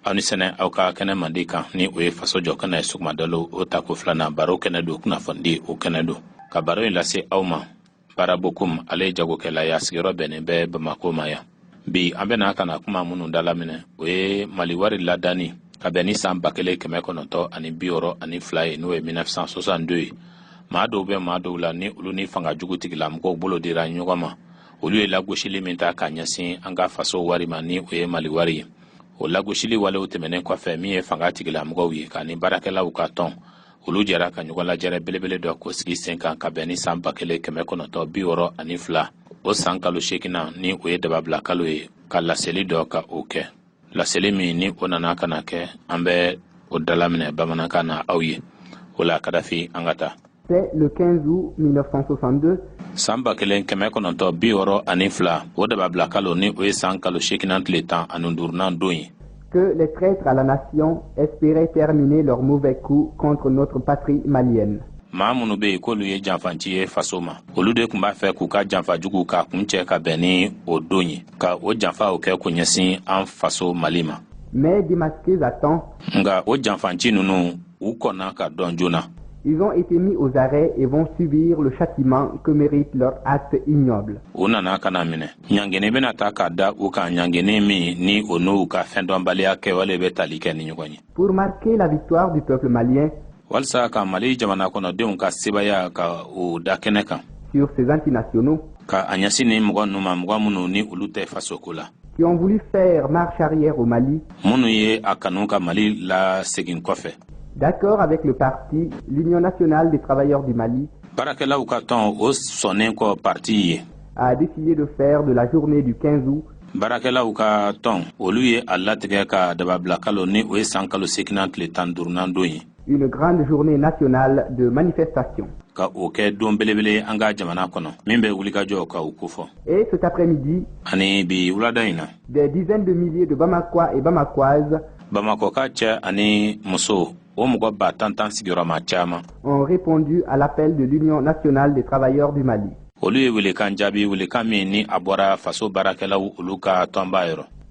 Anisene auka kene mandika ni we faso jokana sukmadalo otako flana baro kenedo kuna fondi o kenedo ka baro lase awma para bokum ale jago kela ya sigiro benebe bamako maya bi ambena kana kuma munu dalamine we maliwari ladani ka beni sam bakele kemekonoto ani bioro ani fly no 1962 maado be maado la ni uluni fanga juguti la mko bolo dira nyogama ulu la goshili minta kanyasi anga faso wari mani we maliwari o lagoshili wale utemene kwa femi fanga tigila mgowi kani barakela ukaton ulu jera kanyugola jere belebele do ko sigi 5 ka beni samba kele kemekono to bioro anifla o sankalo shekina ni o deba bla kalo kala seli do ka oke la seli mi ni onana kana ke ambe o dalamne bamana kana awye wala kadafi angata. C'est le 15 août 1962. Samba kelen kemekono to bioro anifla o deba bla kalo ni o sankalo shekina tletan anundurna doyi que les traîtres à la nation espéraient terminer leur mauvais coup contre notre patrie malienne. Maamunu be ko lu ye janfanci fasoma olude kumba fe ku ka janfa jugu ka kunche ka beni odonyi ka o janfa o ke kunyesin an faso malima mais démasqués à temps nga o janfanci nunu ukona ka donjona. Ils ont été mis aux arrêts et vont subir le châtiment que mérite leur acte ignoble. Onana kana mine nyangene bena taka da uka nyangene mi ni onu ka fendombalia ke wale betalike ni nyugoni. Pour marquer la victoire du peuple malien walsa ka mali jamana kono de ka sibaya ka o dakeneka sur ces antinationaux ka anyasini mugonu ma mugamunu ni ulute fasokola qui ont voulu faire marche arrière au Mali. Munu ye akanuka Mali la segin kofe. D'accord avec le parti, l'Union nationale des travailleurs du Mali, Barakela Ukaton os sonenko parti a décidé de faire de la journée du 15 août Barakela Ukaton oluye alategeka dababla kaloni o sankalo sekinant le tandurnandoyi une grande journée nationale de manifestation. Ka oke don belebele anga jamana kono mimbe wulika jo ka ukufo. Et cet après-midi, ani bi uladaina des dizaines de milliers de Bamakois et Bamakoises Bamako kacha ani muso ont répondu à l'appel de l'Union nationale des travailleurs du Mali.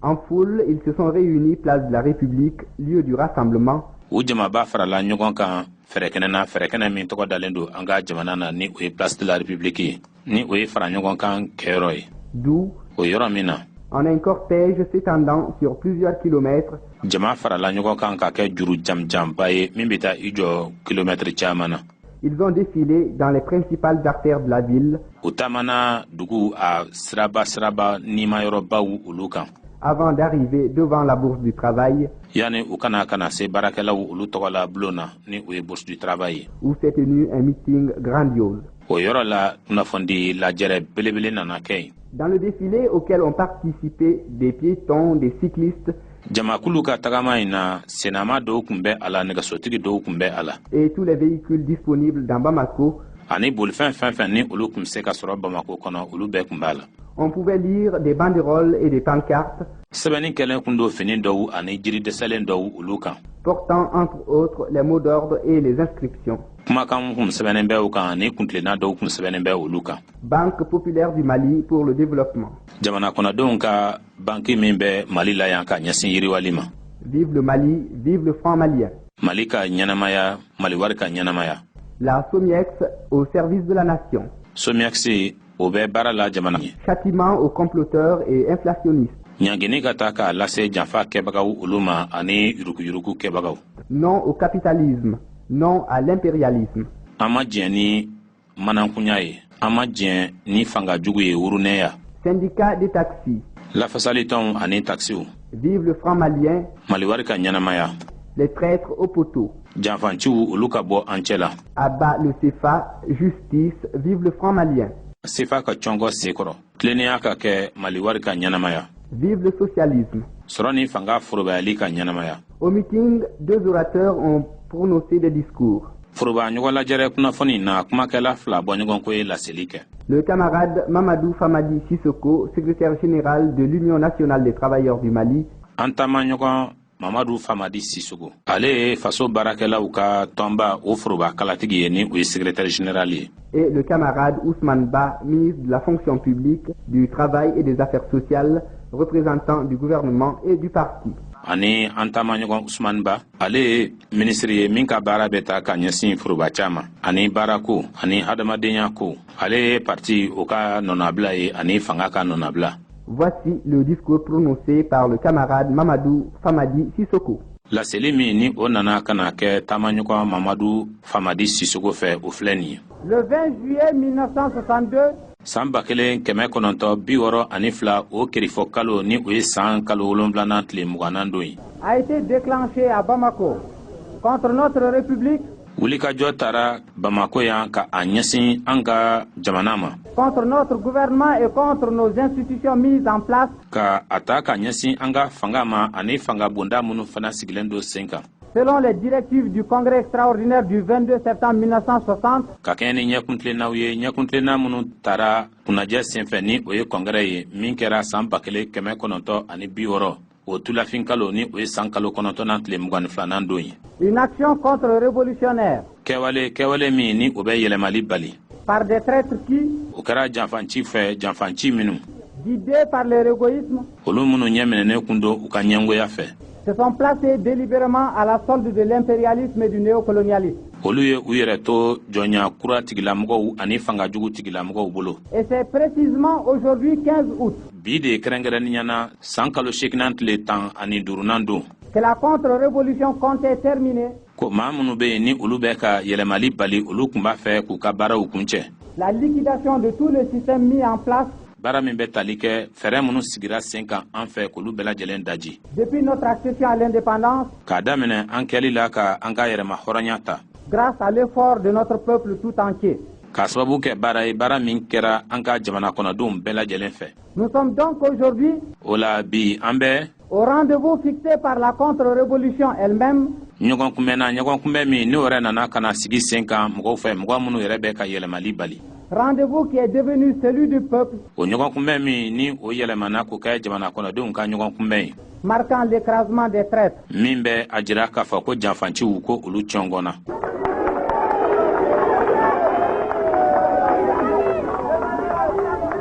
En foule, ils se sont réunis place de la République, lieu du rassemblement. D'où, en un cortège s'étendant sur plusieurs kilomètres, ils ont défilé dans les principales artères de la ville avant d'arriver devant la bourse du travail où s'est tenu un meeting grandiose. Dans le défilé auquel ont participé des piétons, des cyclistes et tous les véhicules disponibles dans Bamako. On pouvait lire des banderoles et des pancartes portant entre autres les mots d'ordre et les inscriptions. Banque populaire du Mali pour le développement. Vive le Mali, vive le franc malien. La Somiex au service de la nation. Châtiment aux comploteurs et inflationnistes. Non au capitalisme, non à l'impérialisme. Syndicat des taxis. Vive le franc malien. Les traîtres au poteau. Abat le CFA, justice, vive le franc malien. Vive le socialisme. Au meeting, deux orateurs ont prononcé des discours. Le camarade Mamadou Famadi Sissoko, secrétaire général de l'Union nationale des travailleurs du Mali, Mamadou Famadi Sissoko. Ale faso barakela uka tomba ofruba kalatigi ni ou secrétaire général. Et le camarade Ousmane Ba, ministre de la fonction publique, du travail et des affaires sociales, représentants du gouvernement et du parti. Ani antama ɲɔgɔn Usman Ba ale ye ministre ye min ka baara bɛ ta ka ɲɛsin furuba caman ani baarako ani adamadenya ko ale ye parti o ka nɔnabila ye ani fanga ka nɔnabila. Voici le discours prononcé par le camarade Mamadou Famadi Sissoko. Laseli min ni o nana kana kɛ taamaɲɔgɔn Mamadou Famadi Sissoko fɛ o filɛ nin ye. Le 20 juillet 1962, san 1962 o kirifɔ kalo ni o ye san kalo 7 tile 20 don ye. a été déclenché à Bamako contre notre République, wulikajɔ taara Bamako yan ka a ɲɛsin an ka jamana ma. contre notre gouvernement et contre nos institutions mises en place, Ka a ta ka ɲɛsin an ka fanga ma ani fanga bonda minnu fana sigilen don sen kan. selon les directives du Congrès extraordinaire du 22 septembre 1960, Ka kɛɲɛ ni ɲɛkuntilennaw ye ɲɛkuntilenna minnu taara kunnajɛ senfɛ ni o ye kɔngɛrɛ ye min kɛra san 1960 o tulafin kalo ni o ye san kalo 9 tile 22 don ye. une action contre-révolutionnaire kɛwale min ni o bɛ yɛlɛmali bali. par des traîtres qui, O kɛra janfanci fɛ janfanci minnu guidés par leur égoïsme, olu minnu ɲɛminɛnen kun don u ka ɲɛngoya fɛ. se sont placés délibérément à la solde de l'impérialisme et du néocolonialisme. Olu ye u yɛrɛ to jɔnya kura tigilamɔgɔw ani fangajugu tigilamɔgɔw bolo. Et c'est précisément aujourd'hui 15 août Bi de kɛrɛnkɛrɛnniyana san kalo 8 tile 15 don que la contre-révolution comptait terminer ko maa minnu bɛ yen ni olu bɛ ka yɛlɛmali bali olu kun b'a fɛ k'u ka baaraw kuncɛ. la liquidation de tout le système mis en place Baara min bɛ tali kɛ fɛɛrɛ minnu sigira sen kan an fɛ k'olu bɛɛ lajɛlen daji. depuis notre accession à l'indépendance, K'a daminɛ an kɛli la ka an ka yɛrɛma hɔrɔnya ta. grâce à l'effort de notre peuple tout entier. K'a sababu kɛ baara ye baara min kɛra an ka jamana kɔnɔdenw bɛɛ lajɛlen fɛ. Nous sommes donc aujourd'hui O la bi an bɛ au rendez-vous fixé par la contre-révolution elle-même, ɲɔgɔn kunbɛn min n'o yɛrɛ nana ka na sigi sen kan mɔgɔw fɛ mɔgɔ minnu yɛrɛ bɛ ka yɛlɛmali bali. rendez-vous qui est devenu celui du peuple, O ɲɔgɔn kunbɛn min ni o yɛlɛmana k'o kɛ jamana kɔnɔdenw ka ɲɔgɔn kunbɛn ye. marquant l'écrasement des traîtres. Min bɛ a jira k'a fɔ ko janfanciw ko olu cɔngɔnna.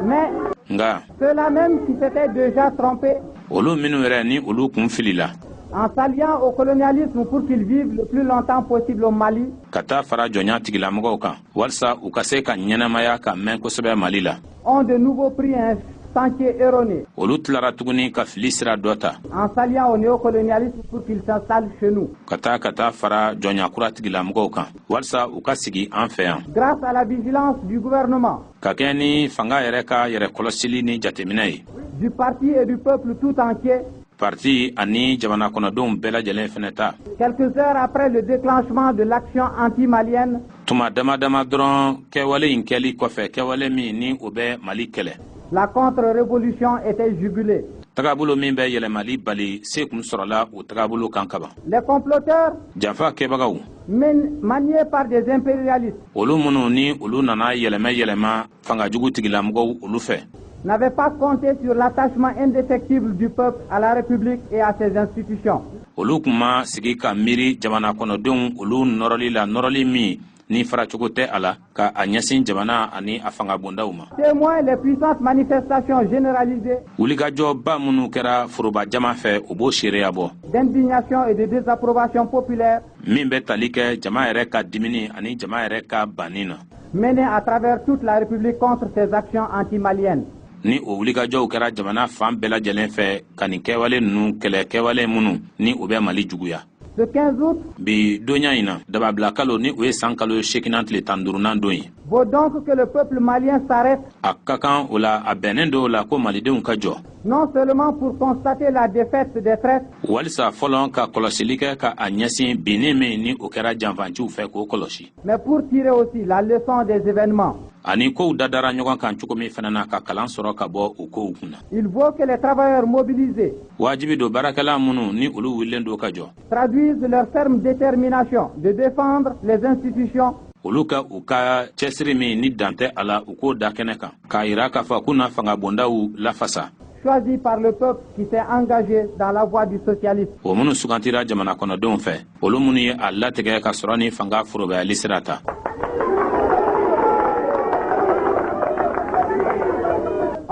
Mais Nga ceux-là même qui s'étaient déjà trompés olu minnu yɛrɛ ni olu kun filila en s'alliant au colonialisme pour qu'ils vivent le plus longtemps possible au Mali, ka taa fara jɔnya tigilamɔgɔw kan walasa u ka se ka ɲɛnamaya ka mɛn kosɛbɛ Mali la. ont de nouveau pris un sentier erroné Olu tilara tuguni ka fili sira dɔ ta en s'alliant au néocolonialisme pour qu'ils s'installent chez nous. ka taa fara jɔnya kura tigilamɔgɔw kan walasa u ka sigi an fɛ yan. Grâce à la vigilance du gouvernement, Ka kɛ ni fanga yɛrɛ ka yɛrɛ kɔlɔsili ni jateminɛ ye. du parti et du peuple tout entier, Parti ani jamana kɔnɔdenw bɛɛ lajɛlen fɛnɛ ta quelques heures après le déclenchement de l'action anti-malienne, tuma dama dɔrɔn kɛwale in kɛli kɔfɛ kɛwale min ni o bɛ Mali kɛlɛ. la contre-révolution était jugulée. Tagabolo min bɛ yɛlɛmali bali se kun sɔrɔla o tagabolo kan kaban. Les comploteurs, Janfa kɛbagaw maniés par des impérialistes, olu minnu ni olu nana yɛlɛma fangajugu tigilamɔgɔw olu fɛ. n'avaient pas compté sur l'attachement indéfectible du peuple à la République et à ses institutions. Olu kun ma sigi ka miiri jamana kɔnɔdenw olu nɔrɔli min ni faracogo tɛ a la ka a ɲɛsin jamana ani a fanga bondaw ma. Témoins les puissantes manifestations généralisées Wulikajɔba minnu kɛra foroba jama fɛ o b'o seereya bɔ. d'indignation et de désapprobation populaire Min bɛ tali kɛ jama yɛrɛ ka dimini ani jama yɛrɛ ka banni na. menées à travers toute la République contre ces actions anti-maliennes. Ni o wulikajɔw kɛra jamana fan bɛɛ lajɛlen fɛ ka nin kɛwale ninnu kɛlɛ kɛwale minnu ni o bɛ Mali juguya. Ce 15 août Bi donya in na dababila kalo ni o ye san kalo 8 tile 15 don ye. vaut donc que le peuple malien s'arrête, A ka kan o la a bɛnnen don o la ko malidenw ka jɔ. non seulement pour constater la défaite des traîtres, Walisa fɔlɔ ka kɔlɔsili kɛ ka a ɲɛsin binni min ni o kɛra janfanciw fɛ k'o kɔlɔsi. mais pour tirer aussi la leçon des événements. Ani kow dadara ɲɔgɔn kan cogo min fana na ka kalan sɔrɔ ka bɔ o kow kunna. Il vaut que les travailleurs mobilisés Wajibi don baarakɛla minnu ni olu wulilen don ka jɔ. traduisent leur ferme détermination de défendre les institutions Olu ka u ka cɛsiri min ni dan tɛ a la u k'o da kɛnɛ kan k'a yira k'a fɔ k'u na fanga bondaw lafasa. choisis par le peuple qui s'est engagé dans la voie du socialisme. O minnu sugantira jamana kɔnɔdenw fɛ olu minnu ye a latigɛ ka sɔrɔ ni fanga forobayali sira ta.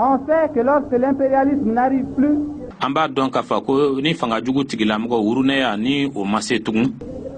On sait que lorsque l'impérialisme n'arrive plus, an b'a dɔn k'a fɔ ko ni fanga jugu tigilamɔgɔ wuruneya ni o ma se tugun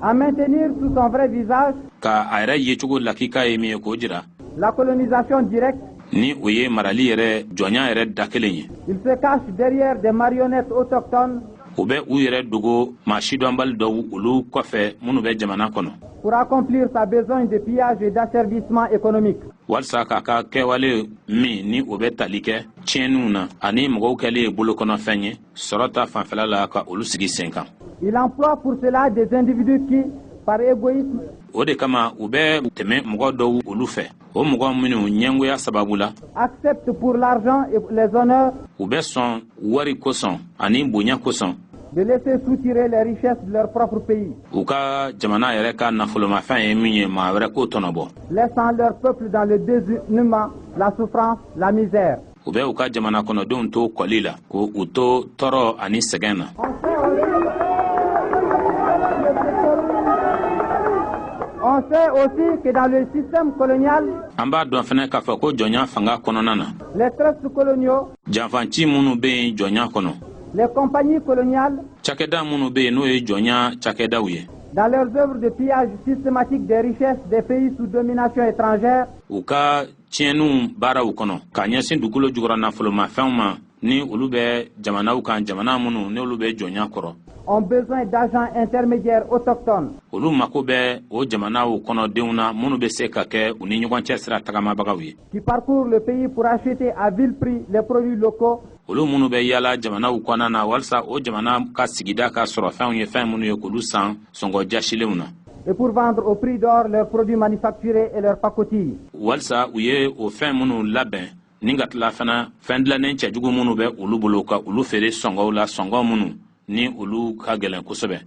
à maintenir sous son vrai visage ka a yɛrɛ yecogo lakika ye min ye k'o jira la colonisation directe, ni o ye marali yɛrɛ jɔnya yɛrɛ da kelen ye il se cache derrière des marionnettes autochtones u bɛ u yɛrɛ dogo maa sidɔnbali dɔw olu kɔfɛ minnu bɛ jamana kɔnɔ pour accomplir sa besogne de pillage et d'asservissement économique. walisa k'a ka kɛwale min ni o bɛ tali kɛ tiɲɛniw na ani mɔgɔw kɛlen ye bolokɔnɔfɛn ye sɔrɔ ta fanfɛla la ka olu sigi sen kan Il emploie pour cela des individus qui, par égoïsme, o de kama u bɛ tɛmɛ mɔgɔ dɔw olu fɛ o mɔgɔ minnu ɲɛngoya sababu la acceptent pour l'argent et les honneurs u bɛ sɔn wari kosɔn ani bonya kosɔn de laisser soutirer les richesses de leur propre pays, u ka jamana yɛrɛ ka nafolomafɛn ye min ye maa wɛrɛ k'o tɔnɔbɔ laissant leur peuple dans le désunement, la souffrance, la misère. u bɛ u ka jamana kɔnɔdenw to kɔli la ko u to tɔɔrɔ ani sɛgɛn na On sait aussi que dans le système colonial, an b'a dɔn fɛnɛ k'a fɔ ko jɔnya fanga kɔnɔna na les trusts coloniaux, janfanci minnu bɛ yen jɔnya kɔnɔ les compagnies coloniales, cakɛda minnu bɛ yen n'o ye jɔnya cakɛdaw ye dans leurs œuvres de pillage systématique des richesses des pays sous domination étrangère, u ka tiɲɛniw baaraw kɔnɔ k'a ɲɛsin dugukolo jukɔrɔ nafolomafɛnw ma ni olu bɛ jamanaw kan jamana minnu n'olu bɛ jɔnya kɔrɔ ont besoin d'agents intermédiaires autochtones olu mako bɛ o jamanaw kɔnɔdenw na minnu bɛ se ka kɛ u ni ɲɔgɔn cɛ sira tagamabagaw ye qui parcourent le pays pour acheter à vil prix les produits locaux olu minnu bɛ yaala jamanaw kɔnɔna na walasa o jamana ka sigida ka sɔrɔ fɛnw ye fɛn minnu ye k'olu san sɔngɔ jasilenw na et pour vendre au prix d'or leurs produits manufacturés et leurs pacotilles. walisa u ye o fɛn minnu labɛn ni ka tila fana fɛn dilannen cɛjugu minnu bɛ olu bolo ka olu feere sɔngɔw la sɔngɔ minnu ni olu ka gɛlɛn kosɛbɛ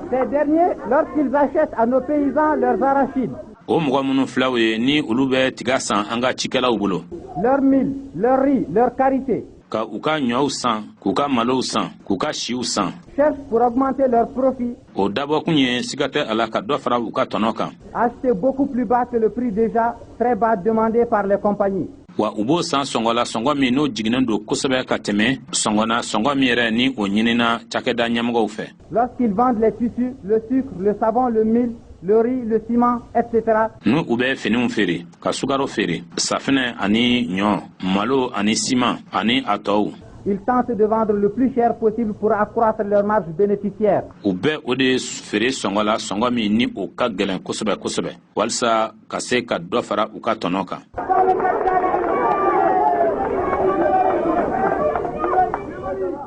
Ces derniers, lorsqu'ils achètent à nos paysans leurs arachides, o mɔgɔ minnu filaw ye ni olu bɛ tiga san an ka cikɛlaw bolo leur mil, leur riz, leur karité, ka u ka ɲɔw san k'u ka malow san k'u ka siw san cherchent pour augmenter leur profit, o dabɔkun ye siga tɛ a la ka dɔ fara u ka tɔnɔ kan acheter beaucoup plus bas que le prix déjà très bas demandé par les compagnies. wa u b'o san sɔngɔ la sɔngɔ min n'o jiginen don kosɛbɛ ka tɛmɛ sɔngɔ na sɔngɔ min yɛrɛ ni o ɲinina cakɛda ɲɛmɔgɔw fɛ Lorsqu'ils vendent les tissus, le sucre, le savon, le mil, le riz, le ciment, etc., n'u u bɛ finiw feere ka sukaro feere safinɛ ani ɲɔ malo ani siman ani a tɔw ils tentent de vendre le plus cher possible pour accroître leur marge bénéficiaire. u bɛ o de feere sɔngɔ la sɔngɔ min ni o ka gɛlɛn kosɛbɛ kosɛbɛ walisa ka se ka dɔ fara u ka tɔnɔ kan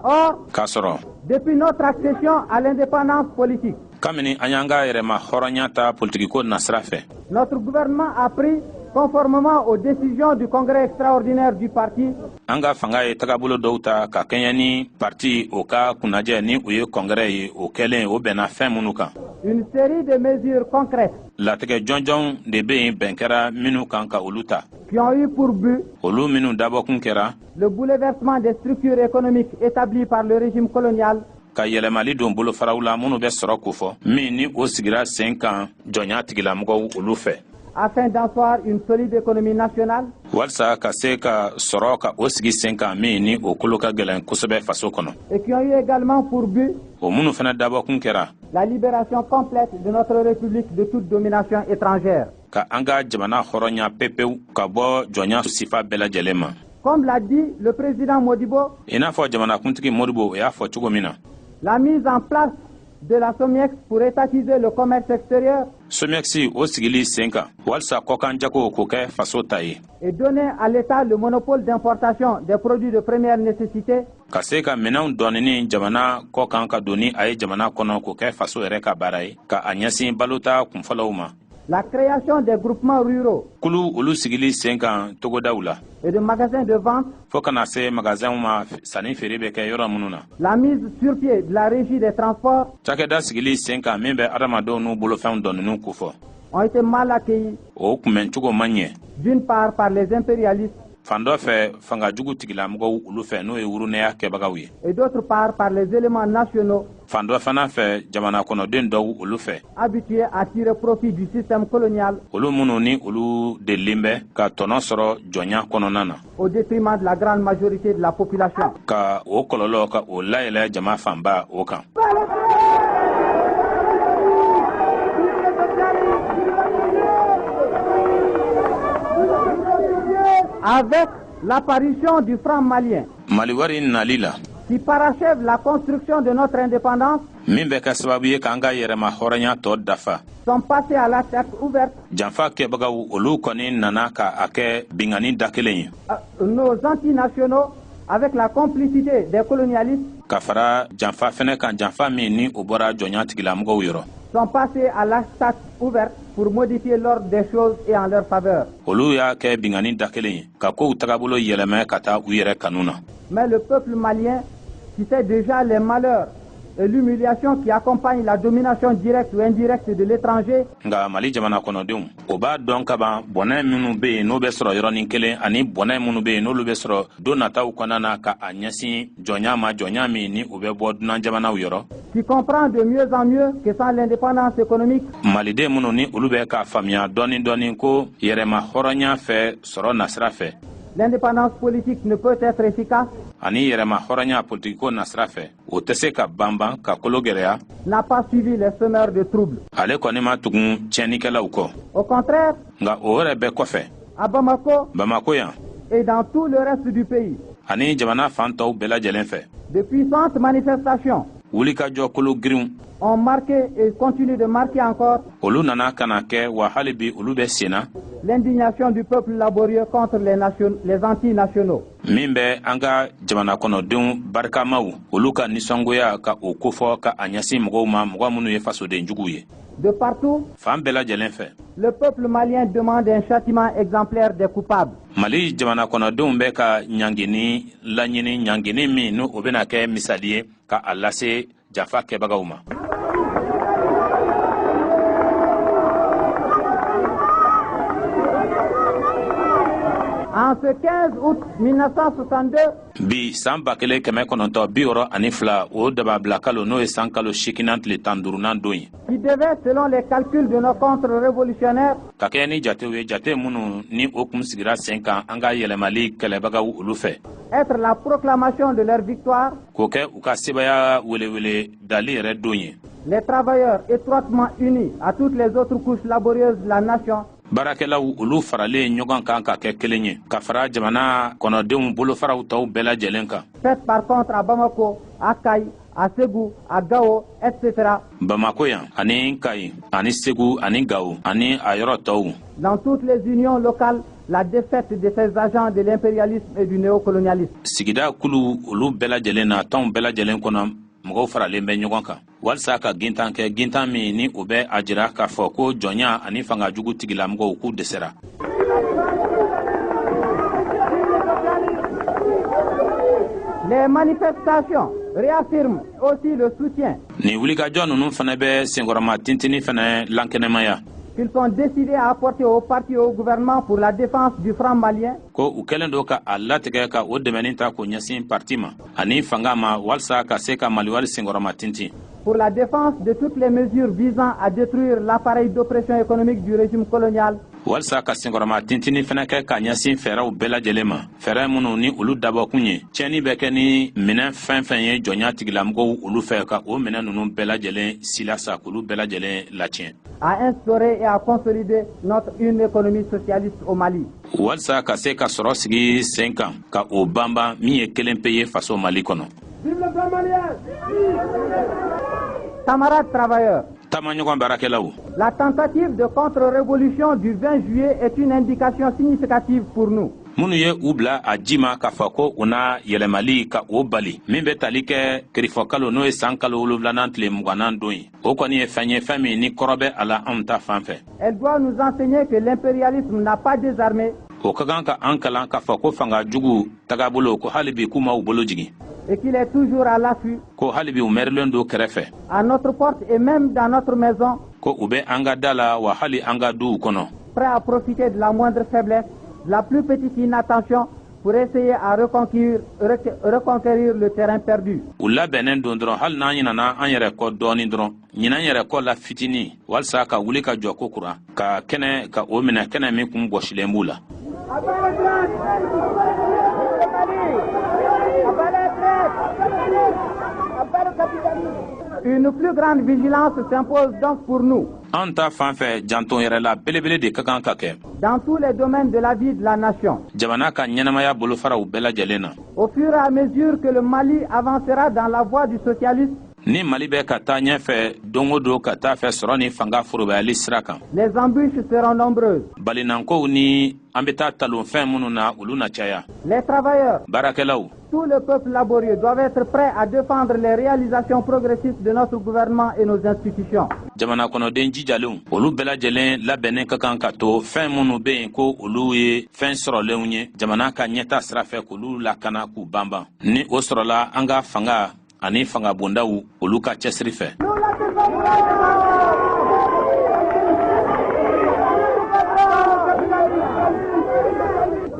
Or, k'a sɔrɔ depuis notre accession à l'indépendance politique, kabini an y'an ka yɛrɛma hɔrɔnya ta politikiko nasira fɛ notre gouvernement a pris, conformément aux décisions du congrès extraordinaire du parti, an ka fanga ye tagabolo dɔw ta ka kɛɲɛ ni parti o ka kunnajɛ ni o ye kɔngɛrɛ ye o kɛlen o bɛnna fɛn minnu kan une série de mesures concrètes latigɛ jɔnjɔnw de bɛ yen bɛn kɛra minnu kan ka olu ta qui ont eu pour but olu minnu dabɔkun kɛra le bouleversement des structures économiques établies par le régime colonial, ka yɛlɛmali don bolofaraw la minnu bɛ sɔrɔ ko fɔ min ni o sigira sen kan jɔnya tigilamɔgɔw olu fɛ afin d'asseoir une solide économie nationale, walisa ka se ka sɔrɔ ka o sigi sen kan min ni o kolo ka gɛlɛn kosɛbɛ faso kɔnɔ et qui ont eu également pour but o minnu fana dabɔkun kɛra la libération complète de notre République de toute domination étrangère. ka an ka jamana hɔrɔnya pepewu ka bɔ jɔnya sifa bɛɛ lajɛlen ma Comme l'a dit le président Modibo, i n'a fɔ jamanakuntigi modibo o y'a fɔ cogo min na la mise en place de la SOMIEX pour étatiser le commerce extérieur somɛksi o sigili sen kan walisa kɔkan jago k'o kɛ faso ta ye et donner à l'État le monopole d'importation des produits de première nécessité ka se ka minɛnw dɔɔnini jamana kɔkan ka don ni a ye jamana kɔnɔ k'o kɛ faso yɛrɛ ka baara ye ka a ɲɛsin balota kunfɔlɔw ma la création des groupements ruraux kulu olu sigili sen kan togodaw la et de magasins de vente, fɔɔ kana se magasinw ma sanni feere bɛ kɛ yɔrɔ minnu na la mise sur pied de la régie des transports cakɛda sigili sen kan min bɛ adamadenw n'u bolofɛnw dɔɔniniw kofɔ ont été mal accueillis, o kunbɛncogo man ɲɛ d'une part par les impérialistes fan dɔ fɛ fanga jugu tigilamɔgɔw olu fɛ n'o ye wurunɛya kɛbagaw ye, et d'autre part par les éléments nationaux fan dɔ fana fɛ jamana kɔnɔden dɔw olu fɛ habitués à tirer profit du système colonial olu minnu ni olu delilen bɛ ka tɔnɔ sɔrɔ jɔnya kɔnɔna na au détriment de la grande majorité de la population. ka o kɔlɔlɔ ka o layɛlɛ jama fanba o kan. Avec l'apparition du franc malien, Mali wari nali la qui parachève la construction de notre indépendance, min bɛ kɛ sababu ye k'an ka yɛrɛma hɔrɔnya tɔ dafa, sont passés à l'attaque ouverte. janfa kɛbagaw olu kɔni nana ka a kɛ bingani da kelen ye. Nos antinationaux, avec la complicité des colonialistes, ka fara janfa fɛnɛ kan, janfa min ni o bɔra jɔnya tigilamɔgɔw yɔrɔ, sont passés à l'attaque ouverte pour modifier l'ordre des choses et en leur faveur. olu y'a kɛ bingani da kelen ye ka kow tagabolo yɛlɛmɛ ka taa u yɛrɛ kanu na. Mais le peuple malien, qui sait déjà les malheurs et l'humiliation qui accompagnent la domination directe ou indirecte de l'étranger, nka Mali jamana kɔnɔdenw o b'a dɔn ka ban bɔnɛ minnu bɛ yen n'o bɛ sɔrɔ yɔrɔnin kelen ani bɔnɛ minnu bɛ yen n'olu bɛ sɔrɔ don nataw kɔnɔna na ka a ɲɛsin jɔnya ma, jɔnya min ni o bɛ bɔ dunan jamanaw yɔrɔ, qui comprend de mieux en mieux que sans l'indépendance économique, maliden minnu ni olu bɛ k'a faamuya dɔɔni dɔɔni ko yɛrɛma hɔrɔnya fɛ sɔrɔ nasira fɛ l'indépendance politique ne peut être efficace, ani yɛrɛma hɔrɔnya politikiko nasira fɛ o tɛ se ka banban ka kolo gɛlɛya, n'a pas suivi les semeurs de troubles. ale kɔni ma tugun tiɲɛnikɛlaw kɔ, Au contraire, nka o yɛrɛ bɛɛ kɔfɛ à Bamako Bamako yan et dans tout le reste du pays, ani jamana fan tɔw bɛɛ lajɛlen fɛ de puissantes manifestations wulikajɔ kolo girinw ont marqué et continuent de marquer encore olu nana ka na kɛ wa hali bi olu bɛ senna l'indignation du peuple laborieux contre les antinationaux. min bɛ an ka jamana kɔnɔdenw barikamaw olu ka nisɔngoya ka o kofɔ ka a ɲɛsin mɔgɔw ma, mɔgɔ minnu ye fasoden juguw ye. De partout, fan bɛɛ lajɛlen fɛ le peuple malien demande un châtiment exemplaire des coupables. Mali jamana kɔnɔdenw bɛ ka ɲangini laɲini, ɲangini min n'o o bɛna kɛ misali ye ka a lase janfa kɛbagaw ma. En ce 15 août 1962, bi san 1962 o dababila kalo n'o ye san kalo 8 tile 15 don ye, qui devait, selon les calculs de nos contre-révolutionnaires, ka kɛ ni jatew ye, jate minnu ni o kun sigira sen kan an ka yɛlɛmali kɛlɛbagaw olu fɛ, être la proclamation de leur victoire, k'o kɛ u ka sebaya welewele dali yɛrɛ don ye. les travailleurs étroitement unis à toutes les autres couches laborieuses de la nation, baarakɛlaw olu faralen ɲɔgɔn kan ka kɛ kelen ye ka fara jamana kɔnɔdenw bolofaraw tɔw bɛɛ lajɛlen kan. faites par contre à Bamako, à Kay, à Ségou, à Gao, etc. Bamako yan ani Kayi ani Segu ani Gao ani a yɔrɔ tɔw. Dans toutes les unions locales, la défaite de ces agents de l'impérialisme et du néocolonialisme. Sigida kulu olu bɛɛ lajɛlen na tɔnw bɛɛ lajɛlen kɔnɔ mɔgɔw faralen bɛ ɲɔgɔn kan walasa ka gintan kɛ, gintan min ni o bɛ a jira k'a fɔ ko jɔnya ani fanga jugu tigilamɔgɔw k'u dɛsɛra. Les manifestations réaffirment aussi le soutien ni wulikajɔ ninnu fana bɛ senkɔrɔma tintini fana lankɛnɛmaya qu'ils sont décidés à apporter au parti et au gouvernement pour la défense du franc malien, ko u kɛlen do ka a latigɛ ka o dɛmɛni ta k'o ɲɛsin parti ma ani fanga ma walasa ka se ka maliwari senkɔrɔma tintin, pour la défense de toutes les mesures visant à détruire l'appareil d'oppression économique du régime colonial, walasa ka senkɔrɔma tintini fana kɛ ka ɲɛsin fɛɛrɛw bɛɛ lajɛlen ma, fɛɛrɛ minnu ni olu dabɔkun ye tiɲɛni bɛ kɛ ni minɛn fɛn fɛn ye jɔnya tigilamɔgɔw olu fɛ ka o minɛn ninnu bɛɛ lajɛlen silasa k'olu bɛɛ lajɛlen latiɲɛ, à instaurer et à consolider une économie socialiste au Mali. walasa ka se ka sɔrɔ sigi sen kan ka o banban min ye kelen pe ye faso Mali kɔnɔ. Camarades travailleurs, taamaɲɔgɔn baarakɛlaw, la tentative de contre-révolution du 20 juillet est une indication significative pour nous. minnu ye u bila a ji ma k'a fɔ ko u na yɛlɛmali ka o bali min bɛ tali kɛ kirifɔ kalo n'o ye san kalo 7 tile 20 don ye, o kɔni ye fɛn ye fɛn min ni kɔrɔ bɛ a la anw ta fan fɛ. Elle doit nous enseigner que l'impérialisme n'a pas désarmé o ka kan ka an kalan k'a fɔ ko fanga jugu tagabolo ko hali bi k'u ma u bolo jigin, et qu'il est toujours à l'affût, ko hali bi u mɛrilen do kɛrɛfɛ, à notre porte et même dans notre maison, ko u bɛ an ka da la wa hali an ka duw kɔnɔ, prêt à profiter de la moindre faiblesse la plus petite inattention pour essayer à reconquérir le terrain perdu. Ula benen don dron hal na nyina an yere ko doni dron nyina yere ko la fitini walsa ka wuli ka joko kura ka kene ka o mina kene mi kum boshilembula. Une plus grande vigilance s'impose donc pour nous. Anta fanfɛ janton yɛrɛ la belebele de ka kan ka kɛ. Dans tous les domaines de la vie de la nation. Jamana ka ɲɛnamaya bolofaraw bɛɛ lajɛlen na. Au fur et à mesure que le Mali avancera dans la voie du socialisme. Ni Mali bɛ ka taa ɲɛfɛ don o don ka taa fɛ sɔrɔ ni fanga forobayali sira kan. Les embûches seront nombreuses. Balinankow ni an bɛ taa talonfɛn minnu na olu na caya. Les travailleurs. Baarakɛlaw. Tout le peuple laborieux doit être prêt à défendre les réalisations progressistes de notre gouvernement et nos institutions. Jamana kɔnɔden jijalenw olu bɛɛ lajɛlen labɛnnen ka kan ka to fɛn minnu bɛ yen ko olu ye fɛn sɔrɔlenw ye jamana ka ɲɛta sira fɛ k'olu lakana k'u banban ni o sɔrɔla an ka fanga ani fanga bondaw olu ka cɛsiri fɛ.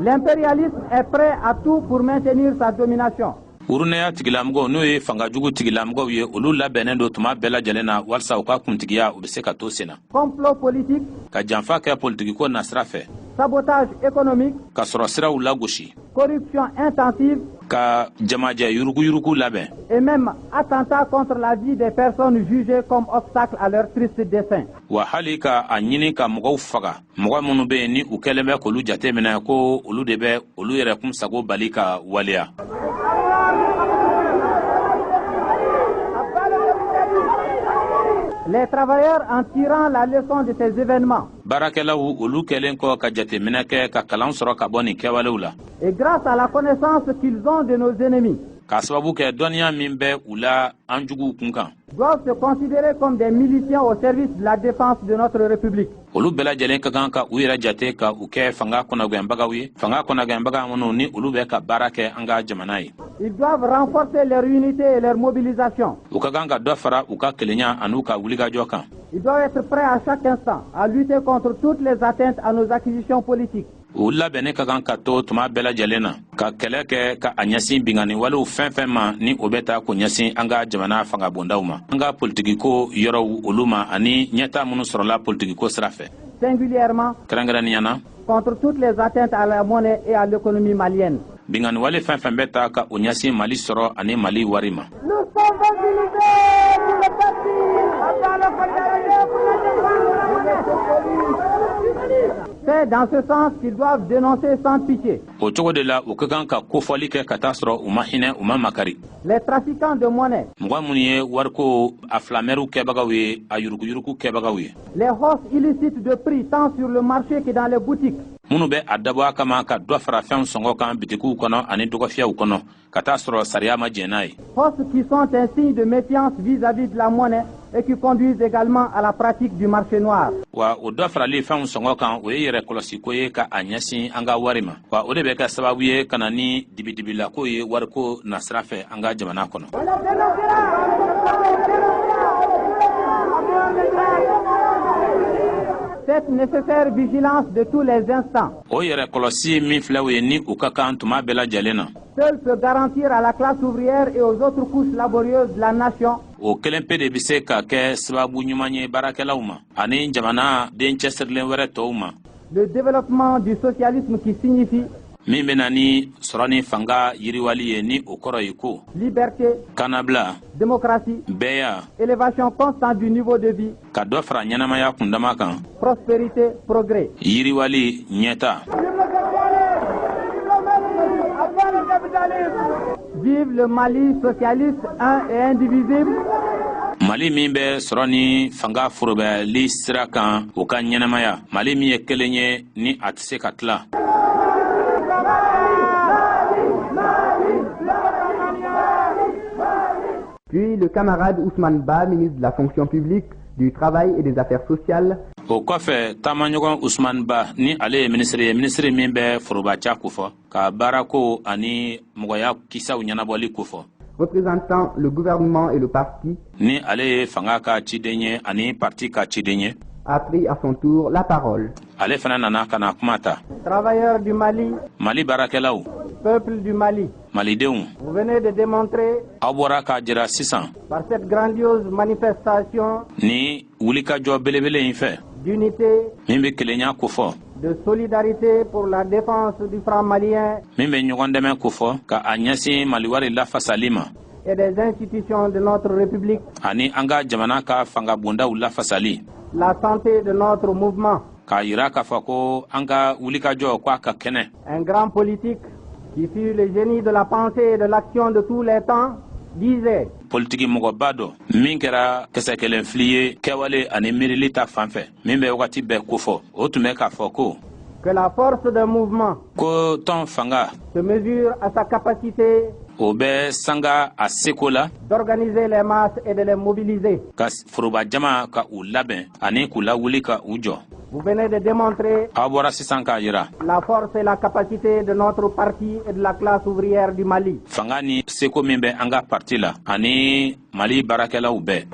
L'impérialisme est prêt à tout pour maintenir sa domination. Urunaya tigilamɔgɔw n'o ye fangajugu tigilamɔgɔw ye olu labɛnnen don tuma bɛɛ lajɛlen na walasa u ka kuntigiya u bɛ se ka to sen na. Complot politique. Ka janfa kɛ politigiko na sira fɛ. Sabotage économique. Ka sɔrɔ siraw lagosi. Corruption intensive. Ka jamajɛ yuruguyurugu labɛn. Et même attentat contre la vie des personnes jugées comme obstacle à leur triste dessein. Wa hali ka a ɲini ka mɔgɔw faga mɔgɔ minnu bɛ yen ni u kɛlen bɛ k'olu jate minɛ ko olu de bɛ olu yɛrɛ kun sago bali ka waleya. Les travailleurs en tirant la leçon de ces événements. Baarakɛlaw olu kɛlen kɔ ka jateminɛ kɛ ka kalan sɔrɔ ka bɔ nin kɛwalew la. Et grâce à la connaissance qu'ils ont de nos ennemis. K'a sababu kɛ dɔnniya min bɛ u la an juguw kun kan. Doivent se considérer comme des miliciens au service de la défense de notre République. Olu bɛɛ lajɛlen ka kan ka u yɛrɛ jate ka u kɛ fanga kɔnɔgɛnbagaw ye fanga kɔnɔgɛnbaga minnu ni olu bɛ ka baara kɛ an ka jamana ye. Ils doivent renforcer leur unité et leur mobilisation. U ka kan ka dɔ fara u ka kelenya an'u ka wulikajɔ kan. Ils doivent être prêts à chaque instant à lutter contre toutes les atteintes à nos acquisitions politiques. U labɛnnen ka kan ka to tuma bɛɛ lajɛlen na ka kɛlɛ kɛ ka a ɲɛsin bingani walew fɛn fɛn ma ni o bɛ taa k'o ɲɛsin an ka jamana fanga bondaw ma an ka politigiko yɔrɔw olu ma ani ɲɛta minnu sɔrɔla politigiko sira fɛ. Singulièrement. Kɛrɛnkɛrɛnniyana. Contre toutes les atteintes à la monnaie et à l'économie malienne. Bingani wale fɛn fɛn bɛ taa ka o ɲɛsin Mali sɔrɔ ani Mali wari ma. C'est dans ce sens qu'ils doivent dénoncer sans pitié. O cogo de la u ka kan ka kofɔli kɛ ka taa sɔrɔ u ma hinɛ u ma makari. Les trafiquants de monnaie. Mɔgɔ minnu ye wariko a filamɛriw kɛbagaw ye a yuruguyurugu kɛbagaw ye. Les hausses illicites de prix tant sur le marché que dans les boutiques. Minnu bɛ a dabɔ a kama ka dɔ fara fɛnw sɔngɔ kan bitikiw kɔnɔ ani dɔgɔfiyɛw kɔnɔ ka taa sɔrɔ sariya ma jɛn n'a ye. Hausses qui sont un signe de méfiance vis-à-vis de la monnaie et qui conduisent également à la pratique du marché noir. Wa o dɔ farali fɛnw sɔngɔ kan o ye yɛrɛ kɔlɔsi ko ye ka a ɲɛsin an ka wari ma. Wa o de bɛ kɛ sababu ye ka na ni dibidibila ko ye wariko nasira fɛ an ka jamana kɔnɔ. Cette nécessaire vigilance de tous les instants. O yɛrɛ kɔlɔsi min filɛ o ye ni u ka kan tuma bɛɛ lajɛlen na. Seul peut garantir à la classe ouvrière et aux autres couches laborieuses de la nation. O kelen pe de bɛ se ka kɛ sababu ɲuman ye baarakɛlaw ma ani jamana den cɛsirilen wɛrɛ tɔw ma. Le développement du socialisme qui signifie. Min bɛ na ni sɔrɔ ni fanga yiriwali ye ni o kɔrɔ ye ko. Liberté. Kanabila. Démocratie. Bɛɛya. Élévation constante du niveau de vie. Ka dɔ fara ɲɛnamaya kundama kan. Prospérité, progrès. Yiriwali ɲɛta. Vive le Mali socialiste un et indivisible. Mali min bɛ sɔrɔ ni fanga forobayali sira kan o ka ɲɛnamaya Mali min ye kelen ye ni a tɛ se ka tila. Puis le camarade Ousmane Ba, ministre de la fonction publique, du travail et des affaires sociales. O kɔfɛ taamaɲɔgɔn Ousmane Ba ni ale ye minisiri min bɛ forobaca kofɔ ka baarako ani mɔgɔya kisaw ɲɛnabɔli kofɔ. Représentant le gouvernement et le parti. Ni ale ye fanga ka ciden ye ani parti ka ciden ye. a pris à son tour la parole. Ale fana nana kana kumata. Travailleurs du Mali, Mali barakelaw, peuple du Mali, malidenw, vous venez de démontrer aw bɔra k'a jira sisan par cette grandiose manifestation ni wulikajɔ belebele in fɛ d'unité, min bɛ kelenya kofɔ, de solidarité pour la défense du franc malien min bɛ ɲɔgɔn dɛmɛ kofɔ ka a ɲɛsin maliwari lafasali ma et des institutions de notre République, ani an ka jamana ka fanga bondaw lafasali, la santé de notre mouvement. k'a yira k'a fɔ ko an ka wulikajɔ ko a ka kɛnɛ. Un grand politique qui fut le génie de la pensée et de l'action de tous les temps disait Politiki mɔgɔba dɔ min kɛra kisɛ kelen fili ye kɛwale ani miirili ta fan fɛ min bɛ wagati bɛɛ kofɔ, o tun bɛ k'a fɔ ko que la force d'un mouvement ko tɔn fanga se mesure à sa capacité o bɛ sanga a seko la d'organiser les masses et de les mobiliser. ka foroba jama ka u labɛn ani k'u lawuli ka u jɔ. Vous venez de démontrer aw bɔra sisan k'a yira la force et la capacité de notre parti et de la classe ouvrière du Mali. fanga ni seko min bɛ an ka parti la ani Mali baarakɛlaw bɛɛ.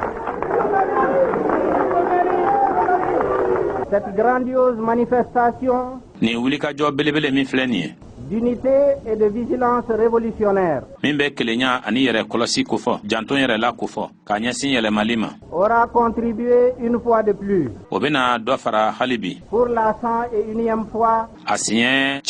Cette grandiose manifestation Ni wulikajɔ belebele min filɛ nin ye d'unité et de vigilance révolutionnaire min bɛ kelenya ani yɛrɛ kɔlɔsi kofɔ, janton yɛrɛ la kofɔ k'a ɲɛsin yɛlɛmali ma, aura contribué une fois de plus, o bɛna dɔ fara hali bi pour la 101e fois, a siɲɛ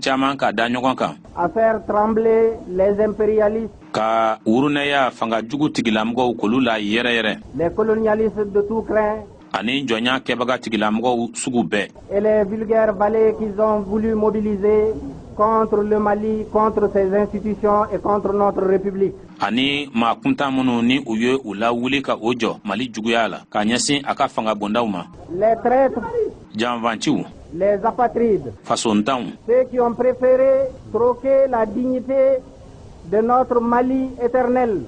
caman ka da ɲɔgɔn kan à faire trembler les impérialistes, ka wurunɛya fanga jugu tigilamɔgɔw k'olu la yɛrɛyɛrɛ les colonialistes de tout crin ani jɔnya kɛbaga tigilamɔgɔw sugu bɛɛ et les vulgaires valets qu'ils ont voulu mobiliser contre le Mali, contre ses institutions et contre notre République. ani maa kuntan minnu ni u ye u lawuli ka o jɔ Mali juguya la k'a ɲɛsin a ka fanga bondaw ma, Les traîtres, janfanciw, les apatrides, fasontanw, ceux qui ont préféré troquer la dignité de notre Mali éternel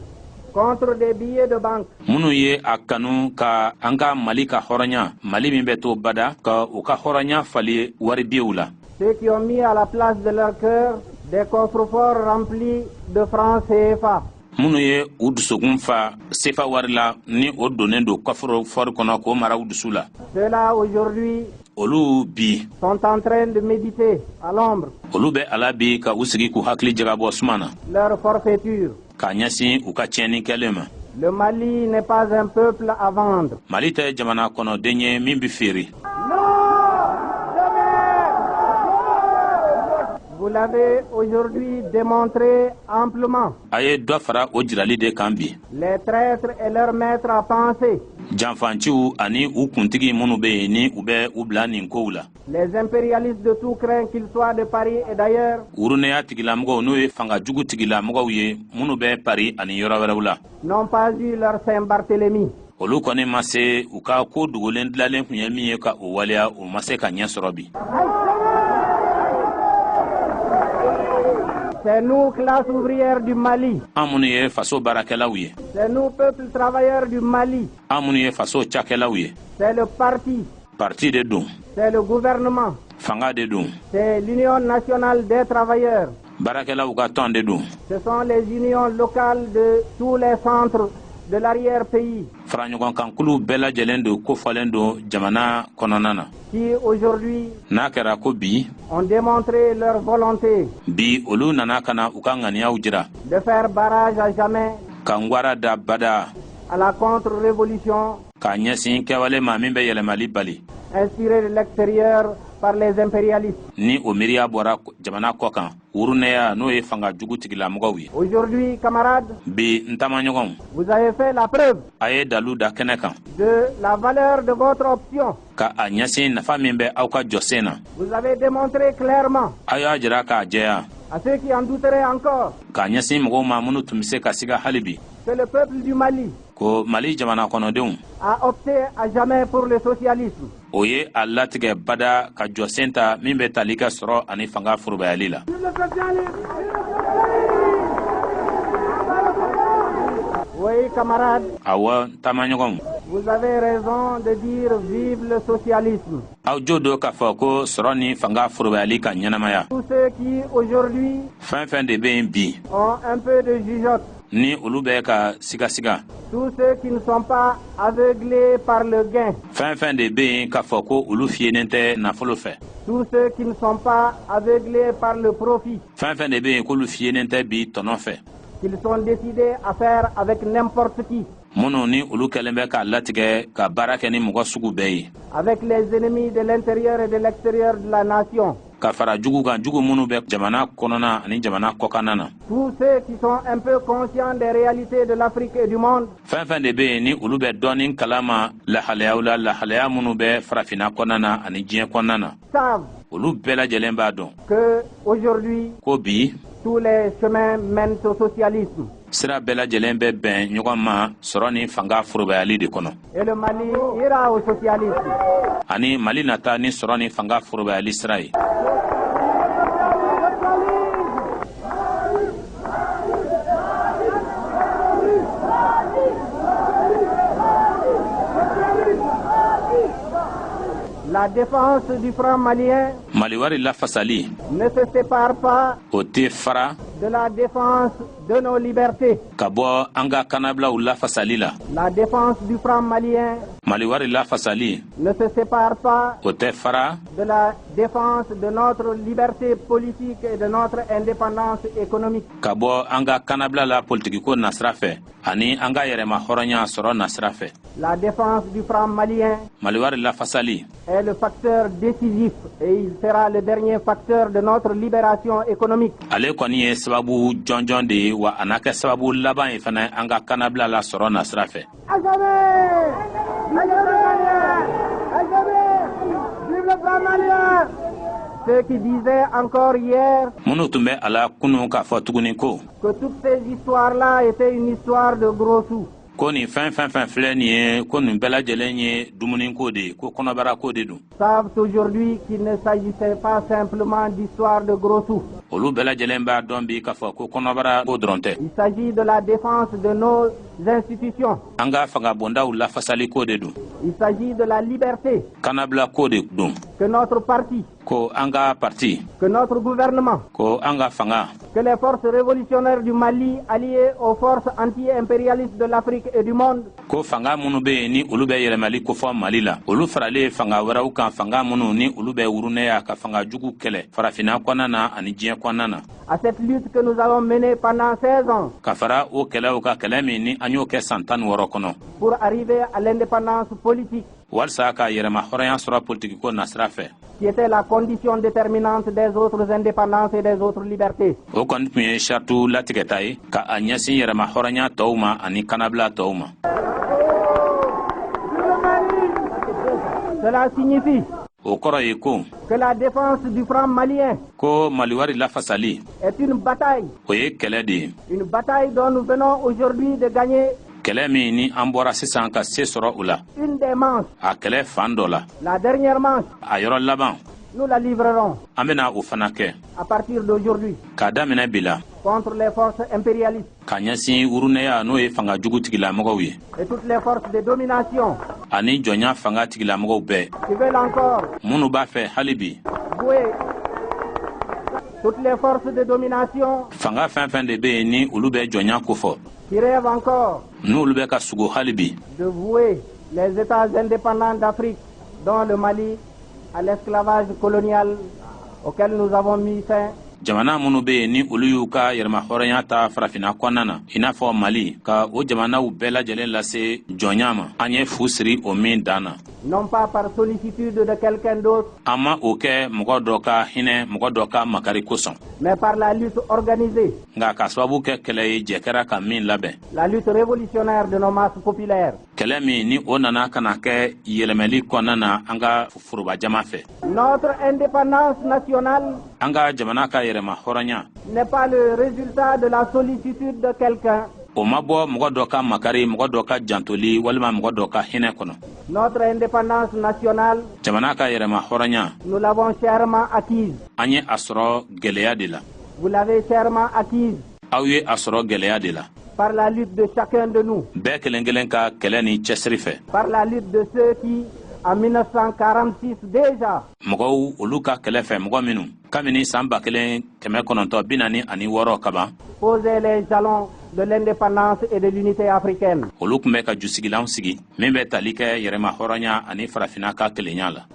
contre des billets de banque. minnu ye a kanu ka an ka Mali ka hɔrɔnya, Mali min bɛ to bada ka u ka hɔrɔnya fali waribiyew la, Ceux qui ont mis à la place de leur cœur des coffres-forts remplis de francs CFA. minnu ye u dusukun fa sefa wari la ni o donnen don kɔforo fɔri kɔnɔ k'o mara u dusu la. Ceux-là aujourd'hui olu bi sont en train de méditer à l'ombre olu bɛ ala bi ka u sigi k'u hakili jagabɔ suma na leur forfaiture. k'a ɲɛsin u ka tiɲɛni kɛlen ma. Le Mali n'est pas un peuple à vendre. Mali tɛ jamana kɔnɔden ye min bi feere. Vous l'avez aujourd'hui démontré amplement. a ye dɔ fara o jirali de kan bi. Les traîtres et leurs maîtres à penser. janfanciw ani u kuntigi minnu bɛ yen ni u bɛ u bila nin kow la. Les impérialistes de tout crin, qu'ils soient de Paris et d'ailleurs, wurunɛya tigilamɔgɔw n'o ye fanga jugu tigilamɔgɔw ye minnu bɛ Paris ani yɔrɔ wɛrɛw la. n'ont pas eu leur Saint-Barthélemy. olu kɔni ma se u ka ko dogolen dilalen tun ye min ye ka o waleya o ma se ka ɲɛ sɔrɔ bi. C'est nous, classe ouvrière du Mali. an minnu ye faso baarakɛlaw ye, C'est nous, peuple travailleur du Mali. an minnu ye faso cakɛlaw ye, C'est le parti. parti de don, C'est le gouvernement. fanga de don, C'est l'Union nationale des travailleurs. baarakɛlaw ka tɔn de don, Ce sont les unions locales de tous les centres de l'arrière-pays faraɲɔgɔnkankulu bɛɛ lajɛlen don kofɔlen don jamana kɔnɔna na. qui aujourd'hui n'a kɛra ko bi ont démontré leur volonté bi olu nana ka na u ka ŋaniyaw jira de faire barrage à jamais ka ngwara da bada à la contre-révolution k'a ɲɛsin kɛwale ma min bɛ yɛlɛmali bali inspirée de l'extérieur par les impérialistes. ni o miiriya bɔra jamana kɔ kan wurunɛya n'o ye fanga jugu tigilamɔgɔw ye. Aujourd'hui, camarades, bi n tamaɲɔgɔnw vous avez fait la preuve a ye dalu da kɛnɛ kan de la valeur de votre option. ka a ɲɛsin nafa min bɛ aw ka jɔsen na. Vous avez démontré clairement a y'a jira k'a jɛya à ceux qui en douteraient encore k'a ɲɛsin mɔgɔw ma minnu tun bɛ se ka siga hali bi que le peuple du Mali ko Mali jamana kɔnɔdenw a opté à jamais pour le socialisme. o ye a latigɛ bada ka jɔsen ta min bɛ tali ka sɔrɔ ani fanga forobayali la. Oui, camarades, awɔ n tamaɲɔgɔnw Vous avez raison de dire vive le socialisme. Aw jodo ka fɔ ko sɔrɔ ni fanga forobayali ka ɲɛnamaya. Tous ceux qui aujourd'hui Fɛn de bɛ yen bi ont un peu de jugeote. ni olu bɛ ka sigasiga. Tous ceux qui ne sont pas aveuglés par le gain. Fɛn de bɛ yen k'a fɔ ko olu fiyenen tɛ nafolo fɛ. Tous ceux qui ne sont pas aveuglés par le profit. Fɛn de bɛ yen k'olu fiyenen tɛ bi tɔnɔ fɛ. Qu'ils sont décidés à faire avec n'importe qui. Minnu ni olu kɛlen bɛ k'a latigɛ ka baara kɛ ni mɔgɔ sugu bɛɛ ye. Avec les ennemis de l'intérieur et de l'extérieur de la nation. Ka fara jugu kan jugu minnu bɛ jamana kɔnɔna ani jamana kɔkanna na. Tous ceux qui sont un peu conscients des réalités de l'Afrique et du monde. Fɛn de bɛ yen ni olu bɛ dɔɔnin kalama lahalayaw la lahalaya minnu bɛ farafinna kɔnɔna na ani diɲɛ kɔnɔna na. Savent Olu bɛɛ lajɛlen b'a dɔn que aujourd'hui ko bi tous les chemins mènent au socialisme. sira bɛɛ lajɛlen bɛ bɛn ɲɔgɔn ma sɔrɔ ni fanga forobayali de kɔnɔ. Et le Mali ira au socialisme. Ani Mali nata ni sɔrɔ ni fanga forobayali sira ye. La défense du franc malien Maliwari lafasali ne se sépare pas o tɛ fara de la défense de nos libertés. ka bɔ an ka kanablaw lafasali la. La défense du franc malien Maliwari lafasali ne se sépare pas o tɛ fara de la défense de notre liberté politique et de notre indépendance économique. ka bɔ an ka kanabla la politikiko nasira fɛ ani an ka yɛrɛma hɔrɔnya sɔrɔ nasira fɛ. La défense du franc malien Maliwari lafasali est le facteur décisif et il sera le dernier facteur de notre libération économique. ale kɔni ye sababu jɔnjɔn de ye wa a n'a kɛ sababu laban ye fana an ka kanabla la sɔrɔ nasira fɛ. À jamais! À jamais! À jamais! Vive le franc malien! Ceux qui disaient encore hier minnu tun bɛ a la kunun k'a fɔ tuguni ko que toutes ces histoires-là étaient une histoire de gros sous. ko nin fɛn filɛ nin ye ko nin bɛɛ lajɛlen ye dumuniko de ye ko kɔnɔbarako de don. Savent aujourd'hui qu'il ne s'agissait pas simplement d'histoire de gros sous. Olu bɛɛ lajɛlen b'a dɔn bi k'a fɔ ko kɔnɔbara ko dɔrɔn tɛ. Il s'agit de la défense de nos institutions. An ka fanga bondaw lafasali ko de don. Il s'agit de la liberté. Kanabla ko de don. Que notre parti, ko an ka parti, que notre gouvernement, ko an ka fanga, que les forces révolutionnaires du Mali alliées aux forces anti-impérialistes de l'Afrique et du monde, ko fanga minnu bɛ yen ni olu bɛ yɛlɛmali kofɔ Mali la olu faralen fanga wɛrɛw kan fanga minnu ni olu bɛ wurunɛya ka fanga jugu kɛlɛ farafinna kɔnɔna na ani diɲɛ kɔnɔna na. à cette lutte que nous avons menée pendant 16 ans ka fara o kɛlɛw ka kɛlɛ min ni an y'o kɛ san 16 kɔnɔ pour arriver à l'indépendance politique, walisa ka yɛrɛma hɔrɔnya sɔrɔ politikiko nasira fɛ. qui était la condition déterminante des autres indépendances et des autres libertés. O kɔni tun ye sartu latigɛta ye ka a ɲɛsin yɛrɛma hɔrɔnya tɔw ma ani kanabila tɔw ma. Cela signifie o kɔrɔ ye ko que la défense du franc malien ko Maliwari lafasali est une bataille. o ye kɛlɛ de ye. Une bataille dont nous venons aujourd'hui de gagner kɛlɛ min ni an bɔra sisan ka se sɔrɔ o la. une des manches. A kɛlɛ fan dɔ la. La dernière manche, A yɔrɔ laban nous la livrerons an bɛna o fana kɛ à partir d'aujourd'hui k'a daminɛ bi la contre les forces impérialistes ka ɲɛsin wurunɛya n'o ye fanga jugu tigilamɔgɔw ye et toutes les forces de domination ani jɔnya fanga tigilamɔgɔw bɛɛ qui veulent encore minnu b'a fɛ hali bi jouer. Toutes les forces de domination fanga fɛn de bɛ yen ni olu bɛ jɔnya kofɔ qui rêvent encore n'olu bɛ ka sugo hali bi de vouer les États indépendants d'Afrique, dont le Mali, à l'esclavage colonial auquel nous avons mis fin. jamana minnu bɛ yen ni olu y'u ka yɛrɛma hɔrɔnya ta farafinna kɔnɔna na i n'a fɔ Mali ka o jamanaw bɛɛ lajɛlen lase jɔnya ma an ye fu siri o min dan na. Non pas par sollicitude de quelqu'un d'autre, an ma o kɛ mɔgɔ dɔ ka hinɛ mɔgɔ dɔ ka makari kosɔn mais par la lutte organisée, nka ka sababu kɛ kɛlɛ ye jɛ kɛra ka min labɛn. la lutte révolutionnaire de nos masses populaires. kɛlɛ min ni o nana ka na kɛ yɛlɛmɛli kɔnɔna na an ka foroba jama fɛ. Notre indépendance nationale an ka jamana ka yɛrɛma hɔrɔnya n'est pas le résultat de la sollicitude de quelqu'un. o ma bɔ mɔgɔ dɔ ka makari mɔgɔ dɔ ka jantoli walima mɔgɔ dɔ ka hinɛ kɔnɔ. Notre indépendance nationale, jamana ka yɛrɛma hɔrɔnya nous l'avons chèrement acquise. an ye a sɔrɔ gɛlɛya de la. Vous l'avez chèrement acquise aw ye a sɔrɔ gɛlɛya de la. par la lutte de chacun de nous, bɛɛ kelen kelen ka kɛlɛ ni cɛsiri fɛ. par la lutte de ceux qui, en 1946 déjà, mɔgɔw olu ka kɛlɛ fɛ mɔgɔ minnu kabini san 1946 kaban posaient les jalons de l'indépendance et de l'unité africaine. olu tun bɛ ka jusigilanw sigi min bɛ tali kɛ yɛrɛma hɔrɔnya ani farafina ka kelenya la.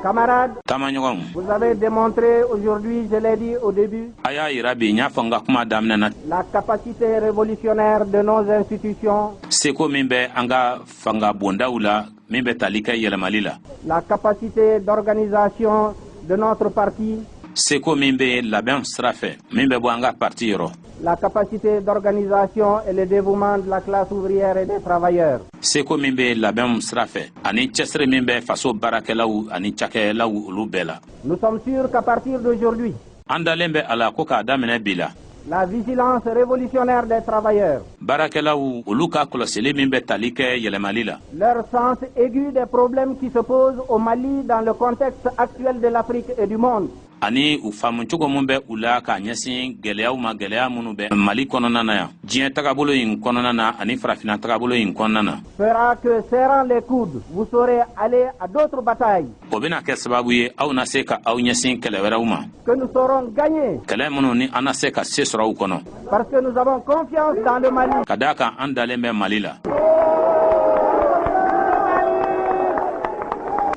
Camarades, taamaɲɔgɔnw, vous avez démontré aujourd'hui, je l'ai dit au début, a y'a yira bi n y'a fɔ n ka kuma daminɛ na la capacité révolutionnaire de nos institutions, seko min bɛ an ka fanga bondaw la min bɛ tali kɛ yɛlɛmali la, la capacité d'organisation de notre parti, seko min bɛ labɛn sira fɛ min bɛ bɔ an ka parti yɔrɔ, la capacité d'organisation et le dévouement de la classe ouvrière et des travailleurs. seko min bɛ labɛn sira fɛ ani cɛsiri min bɛ faso baarakɛlaw ani cakɛlaw olu bɛɛ la. Nous sommes sûrs qu'à partir d'aujourd'hui, an dalen bɛ a la ko k'a daminɛ bi la la vigilance révolutionnaire des travailleurs, baarakɛlaw olu ka kɔlɔsili min bɛ tali kɛ yɛlɛmali la, leur sens aigu des problèmes qui se posent au Mali dans le contexte actuel de l'Afrique et du monde, ani u faamucogo min bɛ u la k'a ɲɛsin gwɛlɛyaw ma gwɛlɛya minnu bɛ mali kɔnɔna na yan diɲɛ tagabolo in kɔnɔna na ani farafina tagabolo in kɔnɔna na, fera que, serrant les coudes, vous saurez aller à d'autres batailles, o bɛna kɛ sababu ye aw na se ka aw ɲɛsin kɛlɛ wɛrɛw ma, que nous saurons gagner, kɛlɛ minnu ni an na se ka se sɔrɔ u kɔnɔ, parce que nous avons confiance dans le Mali. ka daa kan an dalen bɛ mali la.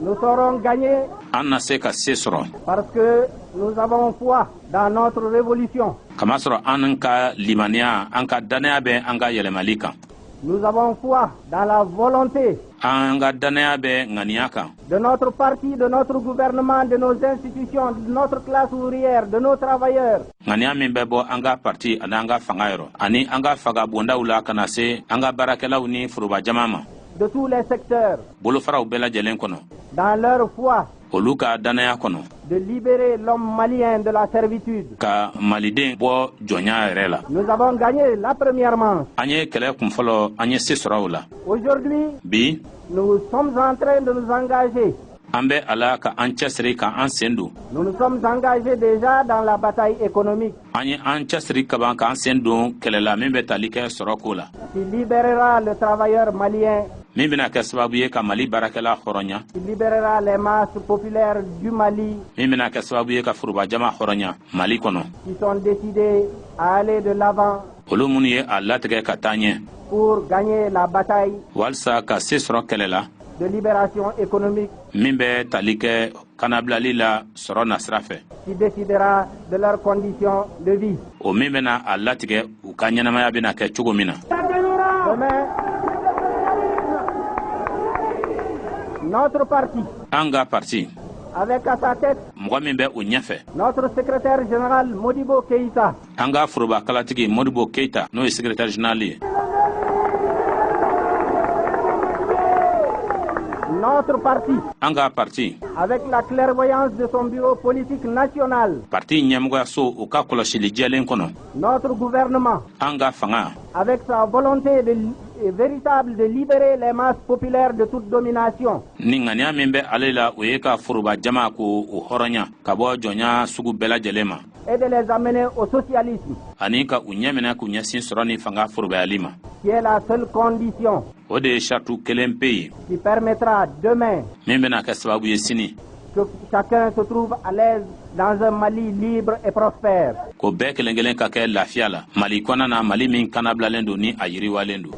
Nous saurons gagner an na se ka se sɔrɔ parce que nous avons foi dans notre révolution. kamasɔrɔ an ka limaniya an ka dannaya bɛ an ka yɛlɛmali kan, Nous avons foi dans la volonté an ka dannaya bɛ ŋaniya kan de notre parti, de notre gouvernement, de nos institutions, de notre classe ouvrière, de nos travailleurs, ŋaniya min bɛ bɔ an ka parti ani an ka fanga yɔrɔ ani an ka faga bondaw la ka na se an ka baarakɛlaw ni forobajama ma, de tous les secteurs, bolofaraw bɛɛ lajɛlen kɔnɔ dans leur foi olu ka dannaya kɔnɔ de libérer l'homme malien de la servitude. ka maliden bɔ jɔnya yɛrɛ la. Nous avons gagné la première manche. an ye kɛlɛ kun fɔlɔ an ye se sɔrɔ o la. Aujourd'hui, bi nous sommes en train de nous engager. an bɛ a la ka an cɛsiri ka an sen don. Nous nous sommes engagés déjà dans la bataille économique an ye an cɛsiri kaban k'an sen don kɛlɛ la min bɛ tali kɛ sɔrɔko la, qui libérera le travailleur malien, min bɛna kɛ sababu ye ka mali baarakɛla hɔrɔnya, qui libérera les masses populaires du Mali, min bɛna kɛ sababu ye ka forobajama hɔrɔnya mali kɔnɔ, qui sont décidés à aller de l'avant olu minnu ye a latigɛ ka taa ɲɛ pour gagner la bataille walisa ka se sɔrɔ kɛlɛ la de libération économique, min bɛ tali kɛ kanabilali la sɔrɔ nasira fɛ, qui décidera de leurs conditions de vie. o min bɛna a latigɛ u ka ɲɛnamaya bɛna kɛ cogo min na. Demain, notre parti, an ka parti avec à sa tête mɔgɔ min bɛ o ɲɛfɛ, notre secrétaire général Modibo Keïta, an ka forobakalatigi modibo keyita n'o ye secrétaire général ye, notre parti, an ka parti avec la clairvoyance de son bureau politique national, parti ɲɛmɔgɔyaso o ka kɔlɔsili jɛlen kɔnɔ, notre gouvernement, an ka fanga avec sa volonté véritable de libérer les masses populaires de toute domination, ni ŋaniya min bɛ ale la o ye ka forobajama ko o hɔrɔnya ka bɔ jɔnya sugu bɛɛ lajɛlen ma et de les amener au socialisme, ani ka u ɲɛminɛ k'u ɲɛsin sɔrɔ ni fanga forobayali ma. qui est la seule condition o de ye sartu kelen pe ye qui permettra demain min bɛna kɛ sababu ye sini que chacun se trouve à l'aise dans un Mali libre et prospère. ko bɛɛ kelen kelen ka kɛ lafiya la mali kɔnɔ na, mali min kanabilalen don ni a yiriwalen don.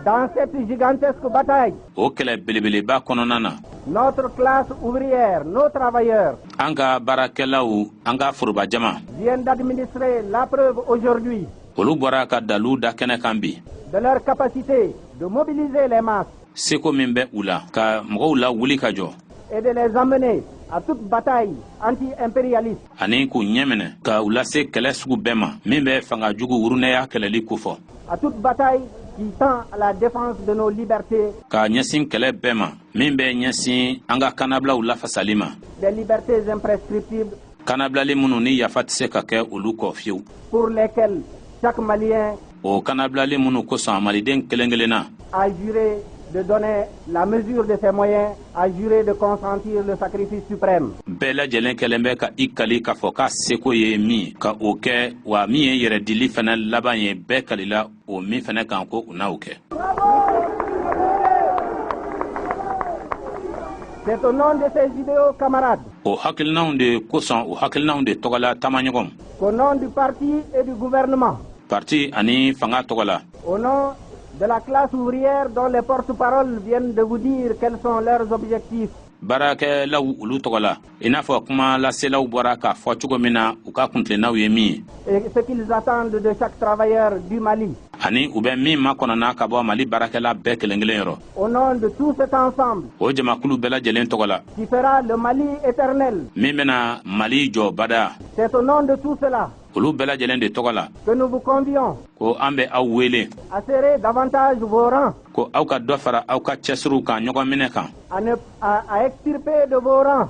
Dans cette gigantesque bataille, o kɛlɛ belebeleba kɔnɔna na notre classe ouvrière, nos travailleurs, an ka baarakɛlaw an ka forobajama viennent d'administrer la preuve aujourd'hui olu bɔra ka dalu da kɛnɛ kan bi de leur capacité de mobiliser les masses seko min bɛ u la ka mɔgɔw la wuli ka jɔ et de les amener à toute bataille anti-impérialiste, ani k'u ɲɛminɛ ka u lase kɛlɛ sugu bɛɛ ma min bɛ fanga jugu wurunɛya kɛlɛli kofɔ, à toute bataille qui tend à la défense de nos libertés, ka ɲɛsin kɛlɛ bɛɛ ma min bɛ ɲɛsin an ka kanabilaw lafasali ma, des libertés imprescriptibles kanabilali minnu ni yafa tɛ se ka kɛ olu kɔ fiyewu, pour lesquelles chaque Malien o kanabilali minnu kosɔn maliden kelen kelenna a juré de donner la mesure de ses moyens, a juré de consentir le sacrifice suprême. bɛɛ lajɛlen kɛlen bɛ ka i kali k'a fɔ k'a seko ye min ka o kɛ wa min ye yɛrɛ dili fɛnɛ laban ye bɛɛ kalila o min fɛnɛ kan ko u n'o kɛ. C'est au nom de ces idéaux, camarades, o hakilinaw de kosɔn o hakilinaw de tɔgɔla taamaɲɔgɔn qu'au nom du parti et du gouvernement, parti ani fanga tɔgɔla au nom de la classe ouvrière dont les porte-paroles viennent de vous dire quels sont leurs objectifs, baarakɛlaw olu tɔgɔla i n'a fɔ kuma laselaw bɔra k'a fɔ cogo min na u ka kuntilennaw ye min et ce qu'ils attendent de chaque travailleur du Mali. ani u bɛ min makɔnɔna ka bɔ mali baarakɛla bɛɛ kelen kelen yɔrɔ Au nom de tout cet ensemble o jamakulu bɛɛ lajɛlen tɔgɔla qui fera le Mali éternel, min bɛna mali jɔ bada c'est au nom de tout cela olu bɛɛ lajɛlen de tɔgɔla que nous vous convions ko an bɛ aw wele à serrer davantage vos rangs, ko aw ka dɔ fara aw ka cɛsiriw kan ɲɔgɔn minɛ kan à extirper de vos rangs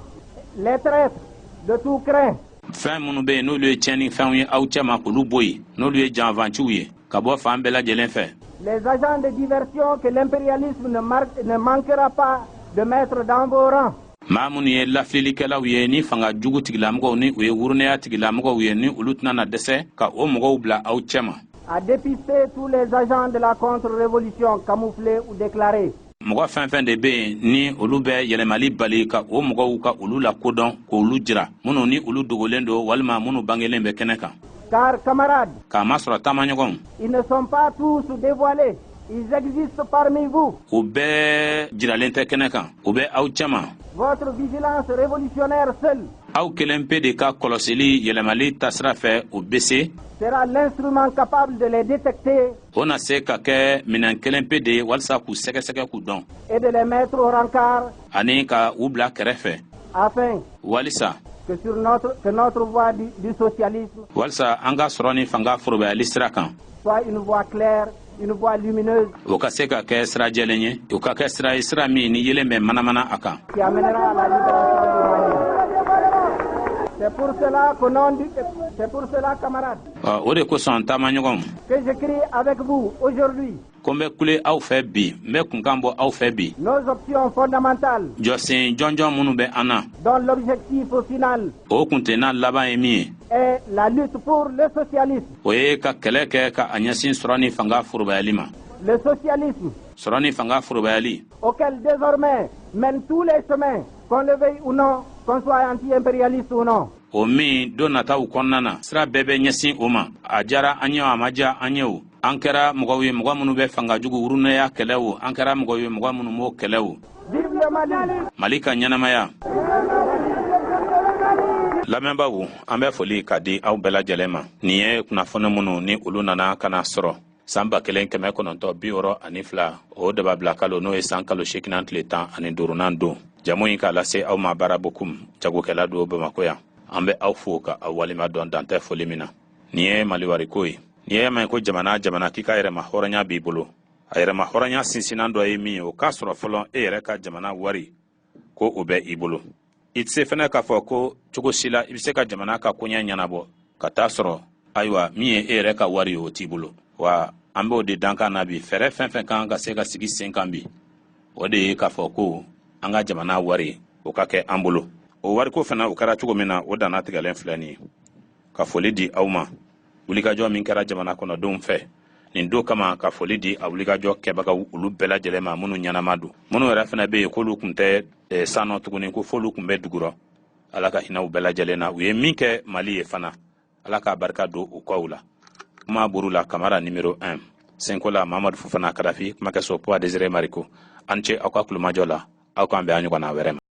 les traîtres de tout crin, fɛn minnu bɛ yen n'olu ye tiɲɛni fɛnw ye aw cɛma k'olu bɔ yen n'olu ye janfanciw ye ka bɔ fan bɛɛ lajɛlen fɛ les agents de diversion que l'impérialisme ne manquera pas de mettre dans vos rangs. maa minnu ye lafililikɛlaw ye ni fanga jugu tigilamɔgɔw ni u ye wurunɛya tigilamɔgɔw ye ni olu tɛna na dɛsɛ ka o mɔgɔw bila aw cɛma À dépister tous les agents de la contre-révolution camouflés ou déclarés. mɔgɔ fɛn fɛn de bɛ yen ni olu bɛ yɛlɛmali bali ka o mɔgɔw ka olu lakodɔn k'olu jira minnu ni olu dogolen don walima minnu bangelen bɛ kɛnɛ kan Car, camarades, k'a masɔrɔ taamaɲɔgɔnw ils ne sont pas tous dévoilés. Ils existent parmi vous. u bɛɛ jiralen tɛ kɛnɛ kan u bɛ aw cɛma Votre vigilance révolutionnaire seule aw kelen pe de ka kɔlɔsili yɛlɛmali tasira fɛ o bɛ se sera l'instrument capable de les détecter o na se ka kɛ minɛn kelen pe de ye walasa k'u sɛgɛsɛgɛ k'u dɔn et de les mettre au rencard ani ka u bila kɛrɛfɛ afin walisa que notre voie du socialisme walisa an ka sɔrɔ ni fanga forobayali sira kan soit une voie claire, une voie lumineuse o ka se ka kɛ sira jɛlen ye o ka kɛ sira ye sira min ni yelen bɛ manamana a kan qui amènera à la libération du Mali. C'est pour cela, camarades, o de kosɔn taamaɲɔgɔnw que j'écris avec vous aujourd'hui ko n bɛ kule aw fɛ bi n bɛ kunkan bɔ aw fɛ bi nos options fondamentales jɔsen jɔnjɔn minnu bɛ an na dont l'objectif final o kuntenna laban ye min ye est la lutte pour le socialisme. o ye ka kɛlɛ kɛ ka a ɲɛsin sɔrɔ ni fanga forobayali ma Le socialisme sɔrɔ ni fanga forobayali auquel désormais mènent tous les chemins, qu'on le veuille ou non, qu'on soit anti-impérialiste ou non. o min don nataw kɔnɔna na sira bɛɛ bɛ ɲɛsin o ma a diyara an ye o a ma diya an ye o an kɛra mɔgɔw ye mɔgɔ minnu bɛ fanga jugu wurunɛya kɛlɛ o an kɛra mɔgɔw ye mɔgɔ minnu m'o kɛlɛ o Vive le Mali! mali ka ɲɛnamaya lamɛnbaaw an bɛ foli ka di aw bɛɛ lajɛlen ma nin ye kunnafoni minnu ni olu nana kana sɔrɔ san 1962 o daba bila kalo n'o ye san kalo 8 tile 15 don jamu in k'a lase aw ma Barabokum jagokɛla don Bamako yan an bɛ aw fo ka aw walima dɔn dantɛ foli min na nin ye maliwariko ye n'i ye mɛn ko jamana k'i ka yɛrɛma hɔrɔnya b'i bolo a yɛrɛma hɔrɔnya sinsinan dɔ ye min ye o k'a sɔrɔ fɔlɔ e yɛrɛ ka jamana wari ko o bɛ i bolo i tɛ se fɛnɛ k'a fɔ ko cogo si la i bɛ se ka jamana ka koɲɛ ɲɛnabɔ ka taa sɔrɔ ayiwa min ye e yɛrɛ ka wari ye o t'i bolo wa an b'o de dankan na bi fɛɛrɛ fɛn fɛn kan ka se ka sigi sen kan bi o de ye k'a fɔ ko an ka jamana wari o ka kɛ an bolo o wariko fana o kɛra cogo min na o danna tigɛlen filɛ nin ye ka foli di aw ma wulikajɔ min kɛra jamana kɔnɔdenw fɛ nin don kama ka foli di a wulikajɔ kɛbagaw olu bɛɛ lajɛlen ma minnu ɲɛnama don minnu yɛrɛ fana bɛ yen k'olu tun tɛ sannɔ tuguni ko f'olu tun bɛ dugurɔ ala ka hinɛ u bɛɛ lajɛlen na u ye min kɛ mali ye fana ala k'a barika don u kɔw la kuma buru la kamara numéro 1 Senkola Mamadu Fofana Kadafi kuma kɛ so Poids Désiré Mariko an ce aw ka kulumajɔ la aw k'an bɛn a ɲɔgɔnna wɛrɛ ma